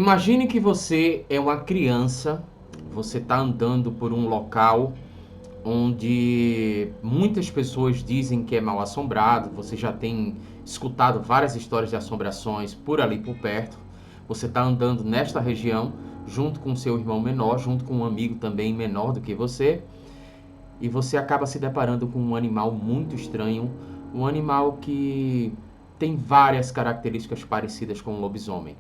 Imagine que você é uma criança, você está andando por um local onde muitas pessoas dizem que é mal assombrado, você já tem escutado várias histórias de assombrações por ali por perto. Você está andando nesta região junto com seu irmão menor, junto com um amigo também menor do que você, e você acaba se deparando com um animal muito estranho, um animal que tem várias características parecidas com um lobisomem.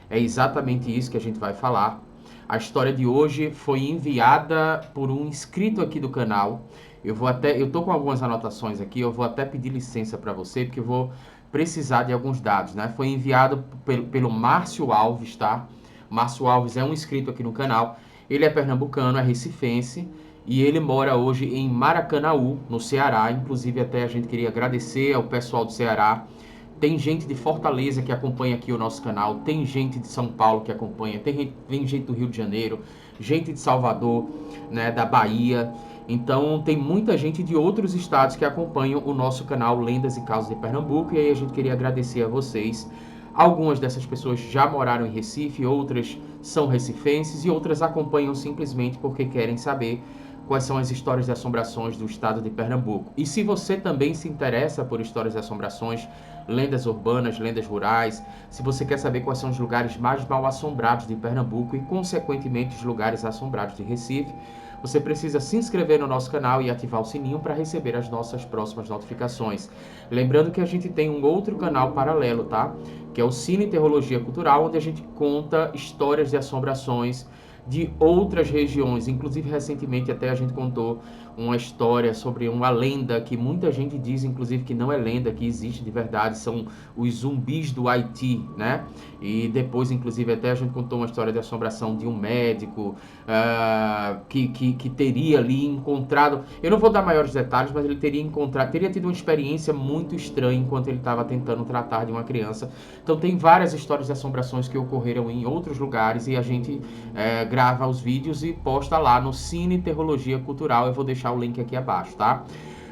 É exatamente isso que a gente vai falar. A história de hoje foi enviada por um inscrito aqui do canal. Eu tô com algumas anotações aqui, eu vou até pedir licença para você, porque eu vou precisar de alguns dados, né? Foi enviado pelo Márcio Alves, tá? Márcio Alves é um inscrito aqui no canal. Ele é pernambucano, é recifense, e ele mora hoje em Maracanaú, no Ceará. Inclusive, até a gente queria agradecer ao pessoal do Ceará. Tem gente de Fortaleza que acompanha aqui o nosso canal, tem gente de São Paulo que acompanha, tem gente do Rio de Janeiro, gente de Salvador, né, da Bahia. Então tem muita gente de outros estados que acompanham o nosso canal Lendas e Causas de Pernambuco, e aí a gente queria agradecer a vocês. Algumas dessas pessoas já moraram em Recife, outras são recifenses e outras acompanham simplesmente porque querem saber quais são as histórias de assombrações do estado de Pernambuco. E se você também se interessa por histórias de assombrações, lendas urbanas, lendas rurais, se você quer saber quais são os lugares mais mal assombrados de Pernambuco e, consequentemente, os lugares assombrados de Recife, você precisa se inscrever no nosso canal e ativar o sininho para receber as nossas próximas notificações. Lembrando que a gente tem um outro canal paralelo, tá? Que é o Cine Teologia Cultural, onde a gente conta histórias de assombrações de outras regiões. Inclusive, recentemente até a gente contou uma história sobre uma lenda que muita gente diz, inclusive, que não é lenda, que existe de verdade, são os zumbis do Haiti, né? E depois, inclusive, até a gente contou uma história de assombração de um médico que teria ali encontrado, eu não vou dar maiores detalhes, mas ele teria tido uma experiência muito estranha enquanto ele estava tentando tratar de uma criança. Então tem várias histórias de assombrações que ocorreram em outros lugares e a gente grava os vídeos e posta lá no Cine Teologia Cultural. Eu vou deixar o link aqui abaixo, tá?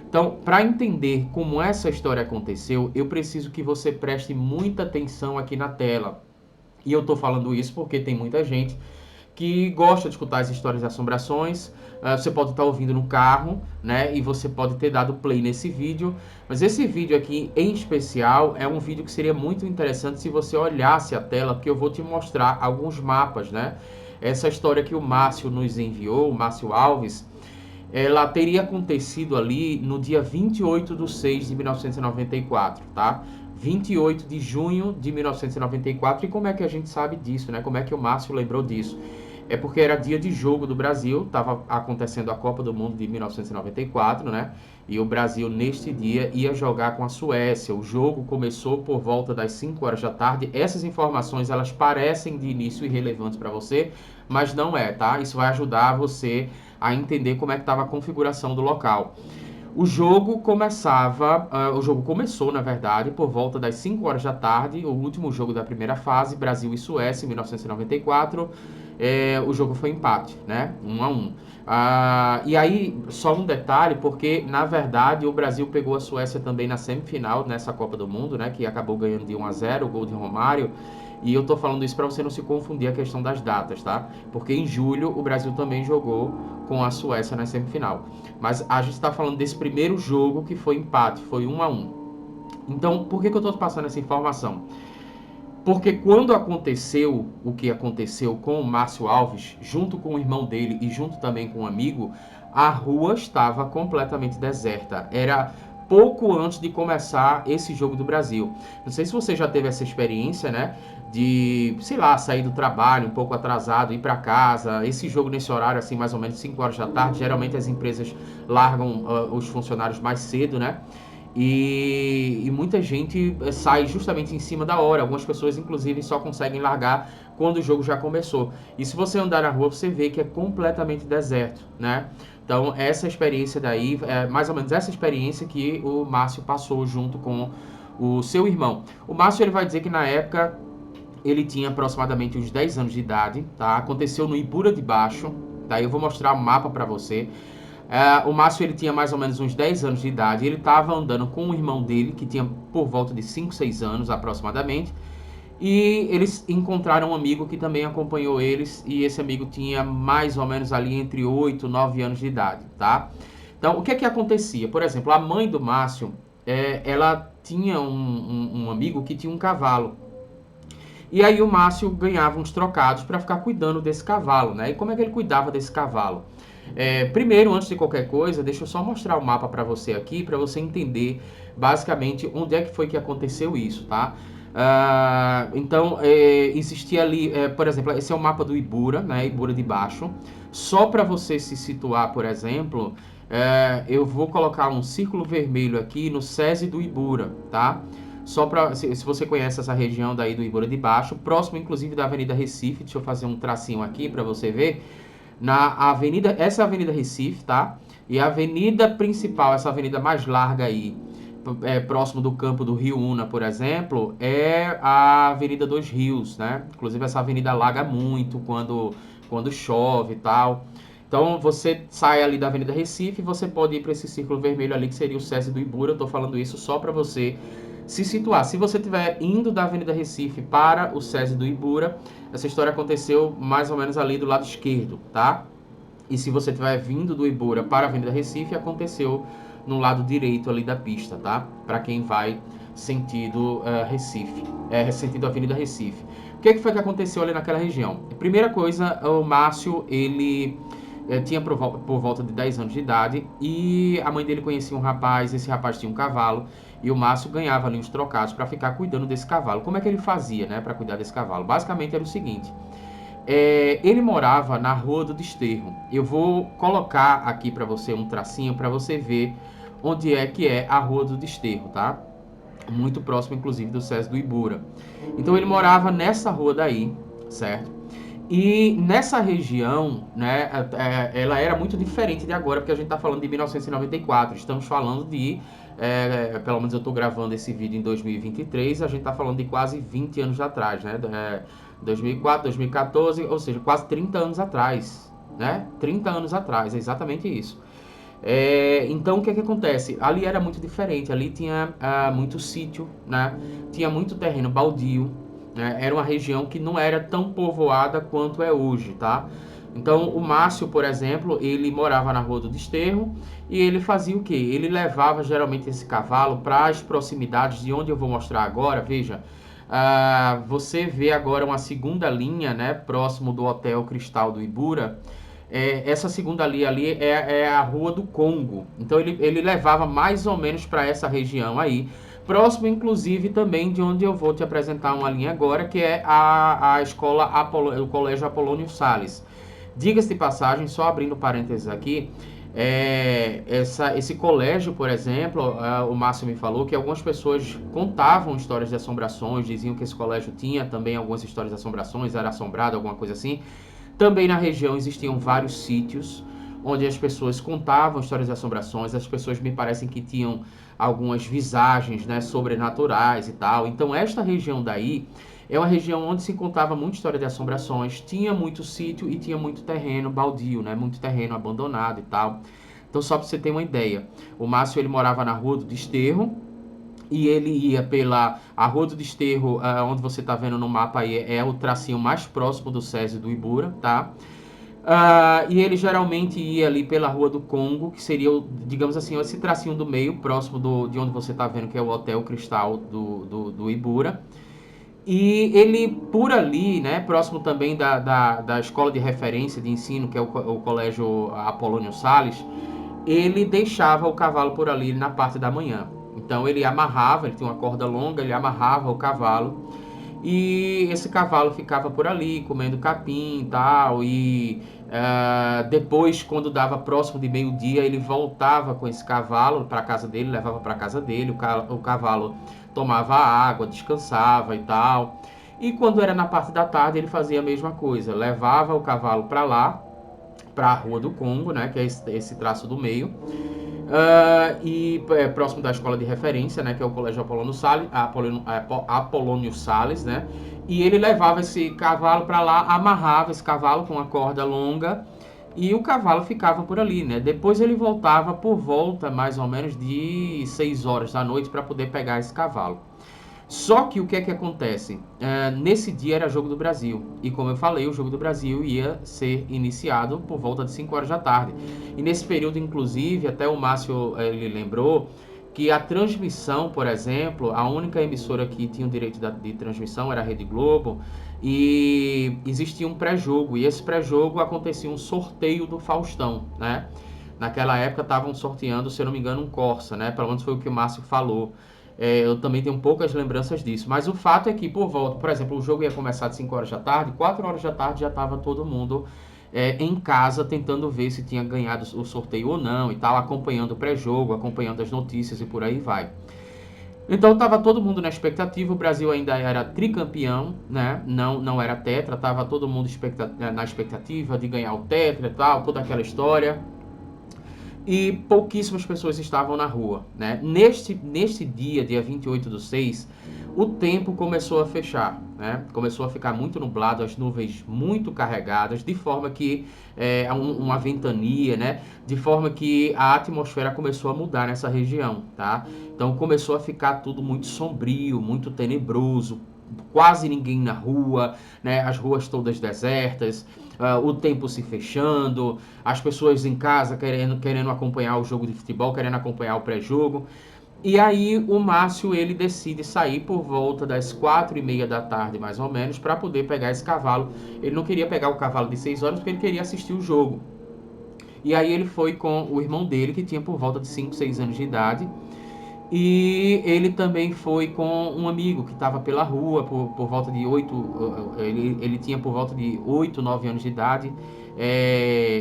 Então, para entender como essa história aconteceu, eu preciso que você preste muita atenção aqui na tela. E eu tô falando isso porque tem muita gente que gosta de escutar as histórias de assombrações. Você pode estar ouvindo no carro, né? E você pode ter dado play nesse vídeo. Mas esse vídeo aqui, em especial, é um vídeo que seria muito interessante se você olhasse a tela, porque eu vou te mostrar alguns mapas, né? Essa história que o Márcio nos enviou, o Márcio Alves, ela teria acontecido ali no dia 28 de 6 de 1994, tá? 28 de junho de 1994. E como é que a gente sabe disso, né? Como é que o Márcio lembrou disso? É porque era dia de jogo do Brasil, estava acontecendo a Copa do Mundo de 1994, né? E o Brasil, neste dia, ia jogar com a Suécia. O jogo começou por volta das 5 horas da tarde. Essas informações, elas parecem de início irrelevantes para você, mas não é, tá? Isso vai ajudar você a entender como é que estava a configuração do local. O jogo começou, na verdade, por volta das 5 horas da tarde, o último jogo da primeira fase, Brasil e Suécia, em 1994. O jogo foi empate, né? 1-1. E aí, só um detalhe, porque, na verdade, o Brasil pegou a Suécia também na semifinal, nessa Copa do Mundo, né? Que acabou ganhando de 1-0, o gol de Romário. E eu tô falando isso para você não se confundir a questão das datas, tá? Porque em julho o Brasil também jogou com a Suécia na semifinal. Mas a gente está falando desse primeiro jogo que foi empate, foi 1-1. Então, por que eu estou passando essa informação? Porque quando aconteceu o que aconteceu com o Márcio Alves, junto com o irmão dele e junto também com um amigo, a rua estava completamente deserta. Era pouco antes de começar esse jogo do Brasil. Não sei se você já teve essa experiência, né? De, sei lá, sair do trabalho um pouco atrasado, ir para casa. Esse jogo nesse horário, assim, mais ou menos 5 horas da tarde, geralmente as empresas largam os funcionários mais cedo, né? E muita gente sai justamente em cima da hora. Algumas pessoas, inclusive, só conseguem largar quando o jogo já começou. E se você andar na rua, você vê que é completamente deserto, né? Então, essa experiência daí, é mais ou menos essa experiência que o Márcio passou junto com o seu irmão. O Márcio, ele vai dizer que na época ele tinha aproximadamente uns 10 anos de idade, tá? Aconteceu no Ibura de Baixo, tá? Eu vou mostrar o mapa para você. O Márcio, ele tinha mais ou menos uns 10 anos de idade. Ele estava andando com o irmão dele, que tinha por volta de 5, 6 anos aproximadamente. E eles encontraram um amigo que também acompanhou eles, e esse amigo tinha mais ou menos ali entre 8 e 9 anos de idade, tá? Então, o que é que acontecia? Por exemplo, a mãe do Márcio, ela tinha um amigo que tinha um cavalo. E aí o Márcio ganhava uns trocados para ficar cuidando desse cavalo, né? E como é que ele cuidava desse cavalo? Primeiro, antes de qualquer coisa, deixa eu só mostrar o mapa para você aqui, para você entender basicamente onde é que foi que aconteceu isso, tá? Então, existia ali, por exemplo, esse é o mapa do Ibura, né? Ibura de baixo. Só para você se situar, por exemplo, eu vou colocar um círculo vermelho aqui no SESI do Ibura, tá? Só para, se você conhece essa região daí do Ibura de Baixo, próximo inclusive da Avenida Recife, deixa eu fazer um tracinho aqui para você ver. Na avenida, essa é a Avenida Recife, tá? E a avenida principal, essa avenida mais larga aí, próximo do campo do Rio Una, por exemplo, é a Avenida dos Rios, né? Inclusive essa avenida alaga muito quando chove e tal. Então você sai ali da Avenida Recife e você pode ir para esse círculo vermelho ali que seria o SESI do Ibura. Eu tô falando isso só para você se situar. Se você estiver indo da Avenida Recife para o SESI do Ibura, essa história aconteceu mais ou menos ali do lado esquerdo, tá? E se você estiver vindo do Ibura para a Avenida Recife, aconteceu no lado direito ali da pista, tá? Para quem vai sentido Recife, sentido Avenida Recife. O que foi que aconteceu ali naquela região? Primeira coisa, o Márcio, ele tinha por volta de 10 anos de idade e a mãe dele conhecia um rapaz, esse rapaz tinha um cavalo e o Márcio ganhava ali uns trocados para ficar cuidando desse cavalo. Como é que ele fazia, né, para cuidar desse cavalo? Basicamente era o seguinte: ele morava na Rua do Desterro. Eu vou colocar aqui para você um tracinho para você ver onde é que é a Rua do Desterro, tá? Muito próximo, inclusive, do SESI do Ibura. Então ele morava nessa rua daí, certo? E nessa região, né, ela era muito diferente de agora, porque a gente está falando de 1994. Estamos falando de, pelo menos eu estou gravando esse vídeo em 2023, a gente está falando de quase 20 anos atrás, né? 2004, 2014, ou seja, quase 30 anos atrás, né? 30 anos atrás, é exatamente isso. Então o que é que acontece? Ali era muito diferente, ali tinha muito sítio, né? Tinha muito terreno baldio, né? Era uma região que não era tão povoada quanto é hoje, tá? Então o Márcio, por exemplo, ele morava na Rua do Desterro e ele fazia o quê? Ele levava geralmente esse cavalo para as proximidades de onde eu vou mostrar agora, veja. Você vê agora uma segunda linha, né, próximo do Hotel Cristal do Ibura. Essa segunda linha ali é a Rua do Congo. Então ele levava mais ou menos para essa região aí, próximo inclusive também de onde eu vou te apresentar uma linha agora, que é a escola o Colégio Apolônio Sales. Diga-se de passagem, só abrindo parênteses aqui, esse colégio, por exemplo, o Márcio me falou que algumas pessoas contavam histórias de assombrações, diziam que esse colégio tinha também algumas histórias de assombrações, era assombrado, alguma coisa assim. Também na região existiam vários sítios onde as pessoas contavam histórias de assombrações, as pessoas me parecem que tinham algumas visagens, né, sobrenaturais e tal. Então esta região daí é uma região onde se contava muita história de assombrações, tinha muito sítio e tinha muito terreno baldio, né, muito terreno abandonado e tal. Então só para você ter uma ideia, o Márcio ele morava na Rua do Desterro, e ele ia pela a Rua do Desterro, onde você está vendo no mapa aí, é o tracinho mais próximo do SESI do Ibura, tá? E ele geralmente ia ali pela Rua do Congo, que seria, digamos assim, esse tracinho do meio, próximo de onde você está vendo, que é o Hotel Cristal do Ibura. E ele, por ali, né, próximo também da escola de referência de ensino, que é o Colégio Apolônio Sales, ele deixava o cavalo por ali na parte da manhã. Então ele amarrava, ele tinha uma corda longa, ele amarrava o cavalo e esse cavalo ficava por ali comendo capim e tal. E depois, quando dava próximo de meio-dia, ele voltava com esse cavalo para a casa dele, levava para a casa dele. O cavalo tomava água, descansava e tal. E quando era na parte da tarde, ele fazia a mesma coisa, levava o cavalo para lá, para a Rua do Congo, né, que é esse traço do meio, próximo da escola de referência, né, que é o Colégio Apolônio Sales, Apolônio Sales, né, e ele levava esse cavalo para lá, amarrava esse cavalo com uma corda longa e o cavalo ficava por ali, né. Depois ele voltava por volta mais ou menos de 6 horas da noite para poder pegar esse cavalo. Só que o que é que acontece? Nesse dia era Jogo do Brasil. E como eu falei, o Jogo do Brasil ia ser iniciado por volta de 5 horas da tarde. E nesse período, inclusive, até o Márcio ele lembrou que a transmissão, por exemplo, a única emissora que tinha o direito de transmissão era a Rede Globo. E existia um pré-jogo. E esse pré-jogo acontecia um sorteio do Faustão, né? Naquela época estavam sorteando, se eu não me engano, um Corsa, né? Pelo menos foi o que o Márcio falou. Eu também tenho poucas lembranças disso. Mas o fato é que, por volta, por exemplo, o jogo ia começar de 5 horas da tarde, 4 horas da tarde já estava todo mundo em casa tentando ver se tinha ganhado o sorteio ou não e tal, acompanhando o pré-jogo, acompanhando as notícias e por aí vai. Então estava todo mundo na expectativa, o Brasil ainda era tricampeão, né? Não era tetra, estava todo mundo na expectativa de ganhar o tetra e tal, toda aquela história e pouquíssimas pessoas estavam na rua, né? Neste dia 28/6, o tempo começou a fechar, né? Começou a ficar muito nublado, as nuvens muito carregadas, de forma que uma ventania, né? De forma que a atmosfera começou a mudar nessa região, tá? Então começou a ficar tudo muito sombrio, muito tenebroso, quase ninguém na rua, né? As ruas todas desertas, o tempo se fechando, as pessoas em casa querendo acompanhar o jogo de futebol, querendo acompanhar o pré-jogo. E aí o Márcio ele decide sair por volta das 4:30 da tarde, mais ou menos, para poder pegar esse cavalo. Ele não queria pegar o cavalo de 6 horas porque ele queria assistir o jogo. E aí ele foi com o irmão dele, que tinha por volta de 5, 6 anos de idade. E ele também foi com um amigo que estava pela rua por volta de 8. Ele tinha por volta de 8, 9 anos de idade.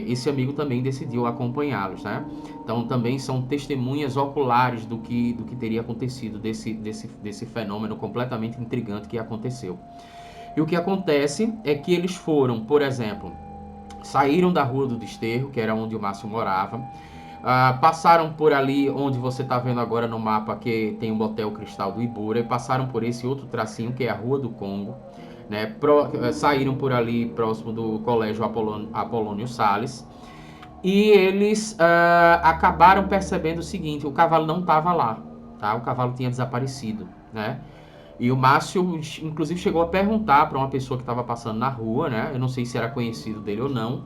Esse amigo também decidiu acompanhá-los, né? Então também são testemunhas oculares do que teria acontecido, desse fenômeno completamente intrigante que aconteceu. E o que acontece é que eles foram, por exemplo, saíram da Rua do Desterro, que era onde o Márcio morava. Passaram por ali onde você está vendo agora no mapa, que tem o Motel Cristal do Ibura, e passaram por esse outro tracinho, que é a Rua do Congo, né? Saíram por ali próximo do Colégio Apolônio Salles, e eles acabaram percebendo o seguinte: o cavalo não estava lá, tá? O cavalo tinha desaparecido, né? E o Márcio, inclusive, chegou a perguntar para uma pessoa que estava passando na rua, né? Eu não sei se era conhecido dele ou não,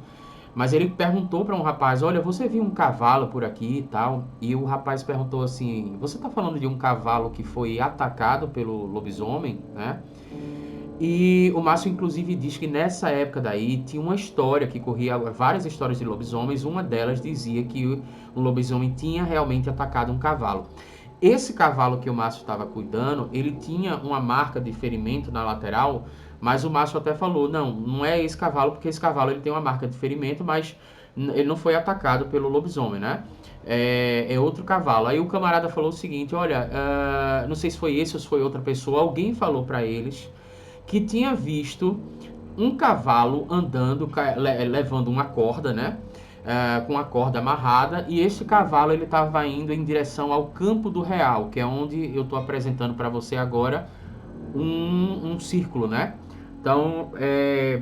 mas ele perguntou para um rapaz: olha, você viu um cavalo por aqui e tal? E o rapaz perguntou assim: você está falando de um cavalo que foi atacado pelo lobisomem, né? E o Márcio, inclusive, diz que nessa época daí tinha uma história que corria, várias histórias de lobisomens. Uma delas dizia que o lobisomem tinha realmente atacado um cavalo. Esse cavalo que o Márcio estava cuidando, ele tinha uma marca de ferimento na lateral, mas o Márcio até falou: não é esse cavalo, porque esse cavalo ele tem uma marca de ferimento, mas ele não foi atacado pelo lobisomem, né? É outro cavalo. Aí o camarada falou o seguinte: olha, não sei se foi esse ou se foi outra pessoa, alguém falou para eles que tinha visto um cavalo andando, levando uma corda, né? Com a corda amarrada, e este cavalo ele estava indo em direção ao Campo do Real, que é onde eu estou apresentando para você agora um círculo, né? Então,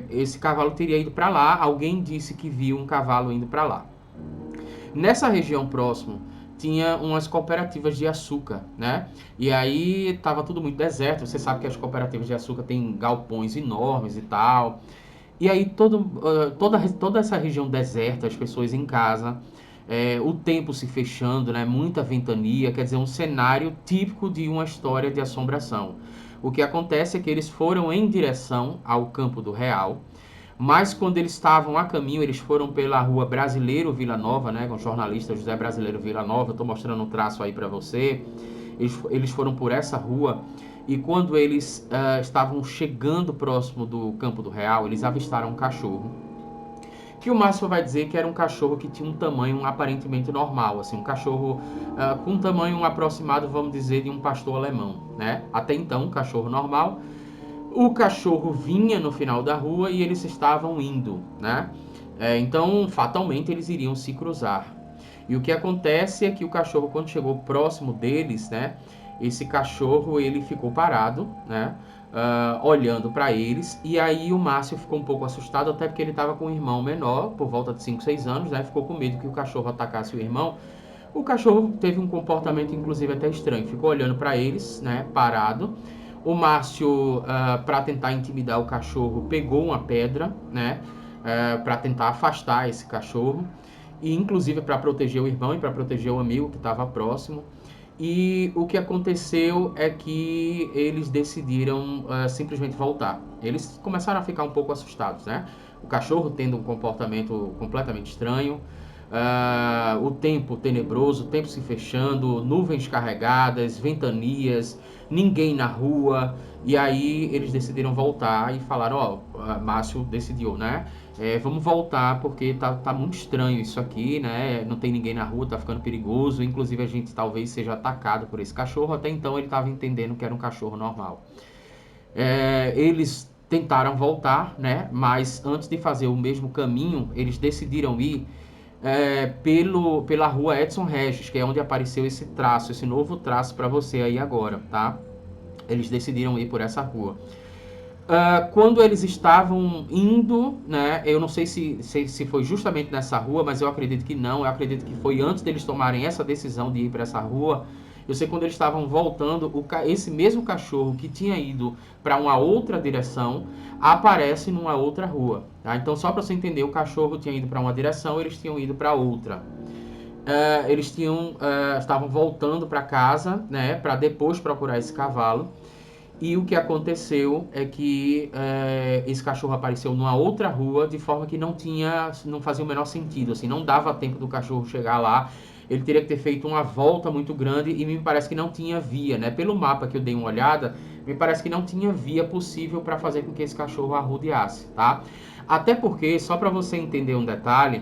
esse cavalo teria ido para lá. Alguém disse que viu um cavalo indo para lá. Nessa região próximo tinha umas cooperativas de açúcar, né? E aí estava tudo muito deserto. Você sabe que as cooperativas de açúcar têm galpões enormes e tal. E aí toda essa região deserta, as pessoas em casa, o tempo se fechando, né? Muita ventania, quer dizer, um cenário típico de uma história de assombração. O que acontece é que eles foram em direção ao Campo do Real, mas quando eles estavam a caminho, eles foram pela rua Brasileiro Vila Nova, né? Com o jornalista José Brasileiro Vila Nova, eu estou mostrando um traço aí para você. Eles foram por essa rua, e quando eles estavam chegando próximo do Campo do Real, eles avistaram um cachorro, que o Márcio vai dizer que era um cachorro que tinha um tamanho aparentemente normal, assim, um cachorro com um tamanho aproximado, vamos dizer, de um pastor alemão, né? Até então, um cachorro normal. O cachorro vinha no final da rua e eles estavam indo, né? Então, fatalmente, eles iriam se cruzar. E o que acontece é que o cachorro, quando chegou próximo deles, né? Esse cachorro, ele ficou parado, né? Olhando para eles. E aí o Márcio ficou um pouco assustado, até porque ele estava com um irmão menor, por volta de 5, 6 anos, né? Ficou com medo que o cachorro atacasse o irmão. O cachorro teve um comportamento, inclusive, até estranho. Ficou olhando para eles, né? Parado. O Márcio, para tentar intimidar o cachorro, pegou uma pedra, né, para tentar afastar esse cachorro, e inclusive para proteger o irmão e para proteger o amigo que estava próximo. E o que aconteceu é que eles decidiram simplesmente voltar. Eles começaram a ficar um pouco assustados, né? O cachorro tendo um comportamento completamente estranho, o tempo tenebroso, o tempo se fechando, nuvens carregadas, ventanias, ninguém na rua. E aí eles decidiram voltar e falaram, Márcio decidiu, né? Vamos voltar porque tá muito estranho isso aqui, né? Não tem ninguém na rua, tá ficando perigoso. Inclusive a gente talvez seja atacado por esse cachorro. Até então ele estava entendendo que era um cachorro normal. Eles tentaram voltar, né? Mas antes de fazer o mesmo caminho, eles decidiram ir pela rua Edson Regis, que é onde apareceu esse traço, esse novo traço para você aí agora, tá? Eles decidiram ir por essa rua. Quando eles estavam indo, né, eu não sei se foi justamente nessa rua, mas eu acredito que não, eu acredito que foi antes deles tomarem essa decisão de ir para essa rua. Eu sei que quando eles estavam voltando, esse mesmo cachorro que tinha ido para uma outra direção aparece numa outra rua. Tá? Então, só para você entender, o cachorro tinha ido para uma direção, eles tinham ido para outra. Eles estavam voltando para casa, né, para depois procurar esse cavalo. E o que aconteceu é que esse cachorro apareceu numa outra rua de forma que não fazia o menor sentido, assim, não dava tempo do cachorro chegar lá. Ele teria que ter feito uma volta muito grande e me parece que não tinha via, né? Pelo mapa que eu dei uma olhada, me parece que não tinha via possível para fazer com que esse cachorro arrodeasse, tá? Até porque, só para você entender um detalhe,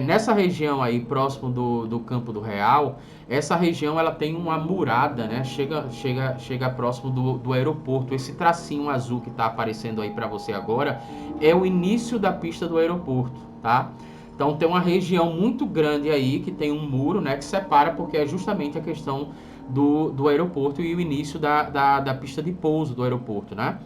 nessa região aí próximo do Campo do Real, essa região ela tem uma murada, né? Chega próximo do aeroporto. Esse tracinho azul que está aparecendo aí para você agora é o início da pista do aeroporto, tá? Então tem uma região muito grande aí que tem um muro, né? Que separa porque é justamente a questão do aeroporto e o início da pista de pouso do aeroporto, né?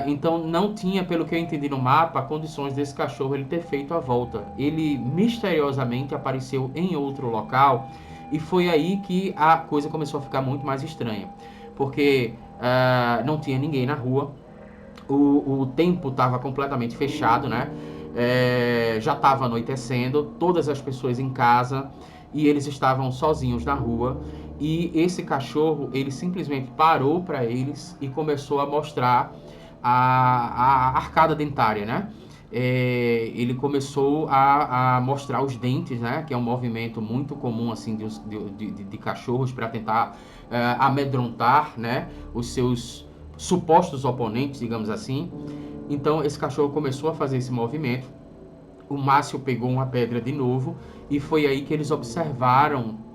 Então não tinha, pelo que eu entendi no mapa, condições desse cachorro ele ter feito a volta. Ele misteriosamente apareceu em outro local e foi aí que a coisa começou a ficar muito mais estranha, porque não tinha ninguém na rua, o tempo estava completamente fechado, né? Já estava anoitecendo, todas as pessoas em casa e eles estavam sozinhos na rua. E esse cachorro, ele simplesmente parou para eles e começou a mostrar a arcada dentária, né? Ele começou a mostrar os dentes, né? Que é um movimento muito comum assim de cachorros para tentar amedrontar, né? Os seus supostos oponentes, digamos assim. Então esse cachorro começou a fazer esse movimento. O Márcio pegou uma pedra de novo e foi aí que eles observaram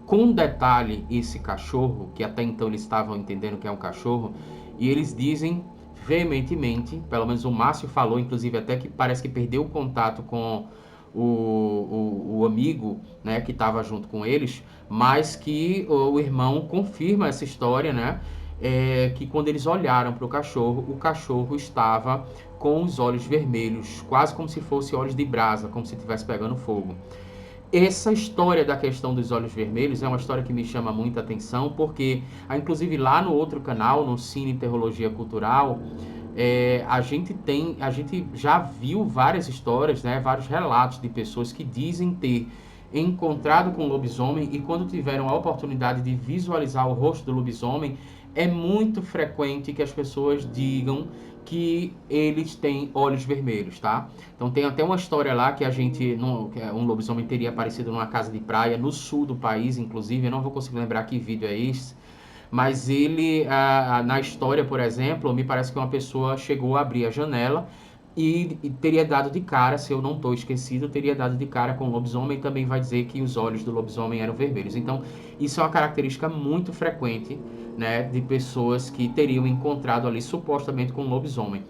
com detalhe esse cachorro, que até então eles estavam entendendo que é um cachorro, e eles dizem veementemente, pelo menos o Márcio falou, inclusive até que parece que perdeu o contato com o amigo, né, que estava junto com eles, mas que o irmão confirma essa história, né, que quando eles olharam para o cachorro estava com os olhos vermelhos, quase como se fosse olhos de brasa, como se estivesse pegando fogo. Essa história da questão dos olhos vermelhos é uma história que me chama muita atenção, porque, inclusive lá no outro canal, no Cine Teologia Cultural, a gente já viu várias histórias, né, vários relatos de pessoas que dizem ter encontrado com o lobisomem e quando tiveram a oportunidade de visualizar o rosto do lobisomem, é muito frequente que as pessoas digam que eles têm olhos vermelhos, tá? Então tem até uma história lá que um lobisomem teria aparecido numa casa de praia no sul do país, inclusive, eu não vou conseguir lembrar que vídeo é esse, mas ele, na história, por exemplo, me parece que uma pessoa chegou a abrir a janela e teria dado de cara, se eu não estou esquecido, teria dado de cara com o lobisomem e também vai dizer que os olhos do lobisomem eram vermelhos. Então, isso é uma característica muito frequente, né, de pessoas que teriam encontrado ali supostamente com o lobisomem.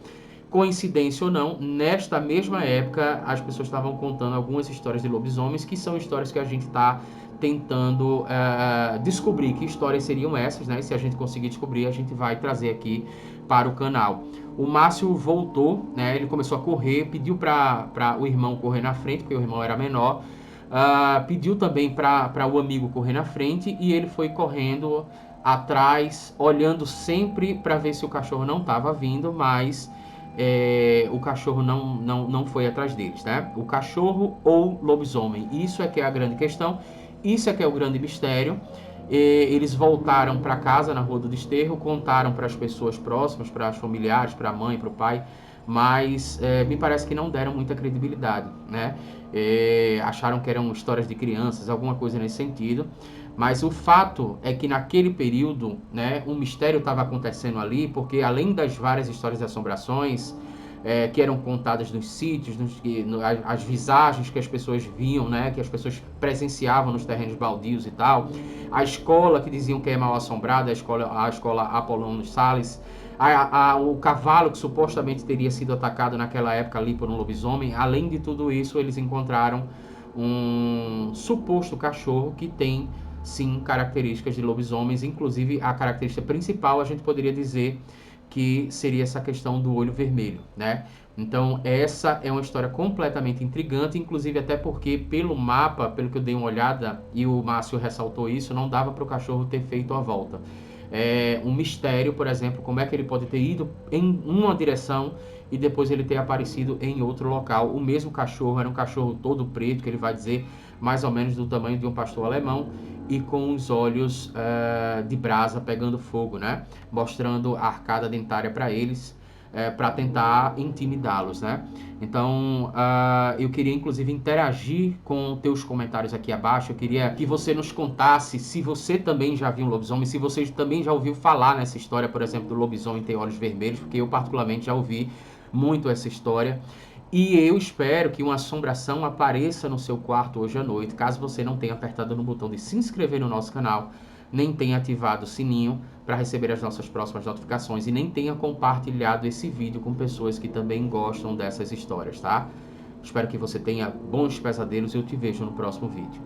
Coincidência ou não, nesta mesma época as pessoas estavam contando algumas histórias de lobisomens, que são histórias que a gente está tentando descobrir que histórias seriam essas, né? E se a gente conseguir descobrir, a gente vai trazer aqui para o canal. O Márcio voltou, né? Ele começou a correr, pediu para o irmão correr na frente, porque o irmão era menor. Pediu também para o amigo correr na frente e ele foi correndo atrás, olhando sempre para ver se o cachorro não estava vindo, mas o cachorro não foi atrás deles, né? O cachorro ou lobisomem, isso é que é a grande questão, isso é que é o grande mistério. Eles voltaram para casa na Rua do Desterro, contaram para as pessoas próximas, para os familiares, para a mãe, para o pai, mas me parece que não deram muita credibilidade, né? Acharam que eram histórias de crianças, alguma coisa nesse sentido. Mas o fato é que naquele período, né, um mistério estava acontecendo ali, porque além das várias histórias de assombrações que eram contadas nos sítios, as visagens que as pessoas viam, né, que as pessoas presenciavam nos terrenos baldios e tal, a escola que diziam que é mal assombrada, a escola Apolônio Salles, o cavalo que supostamente teria sido atacado naquela época ali por um lobisomem. Além de tudo isso, eles encontraram um suposto cachorro que tem sim características de lobisomens, inclusive a característica principal a gente poderia dizer que seria essa questão do olho vermelho, né? Então essa é uma história completamente intrigante, inclusive até porque pelo mapa, pelo que eu dei uma olhada e o Márcio ressaltou isso, não dava para o cachorro ter feito a volta. É um mistério, por exemplo, como é que ele pode ter ido em uma direção e depois ele ter aparecido em outro local. O mesmo cachorro era um cachorro todo preto, que ele vai dizer mais ou menos do tamanho de um pastor alemão, e com os olhos de brasa pegando fogo, né? Mostrando a arcada dentária para eles, para tentar intimidá-los, né? Então, eu queria inclusive interagir com teus comentários aqui abaixo. Eu queria que você nos contasse se você também já viu um lobisomem, se você também já ouviu falar nessa história, por exemplo, do lobisomem ter olhos vermelhos, porque eu particularmente já ouvi muito essa história. E eu espero que uma assombração apareça no seu quarto hoje à noite, caso você não tenha apertado no botão de se inscrever no nosso canal, nem tenha ativado o sininho para receber as nossas próximas notificações e nem tenha compartilhado esse vídeo com pessoas que também gostam dessas histórias, tá? Espero que você tenha bons pesadelos e eu te vejo no próximo vídeo.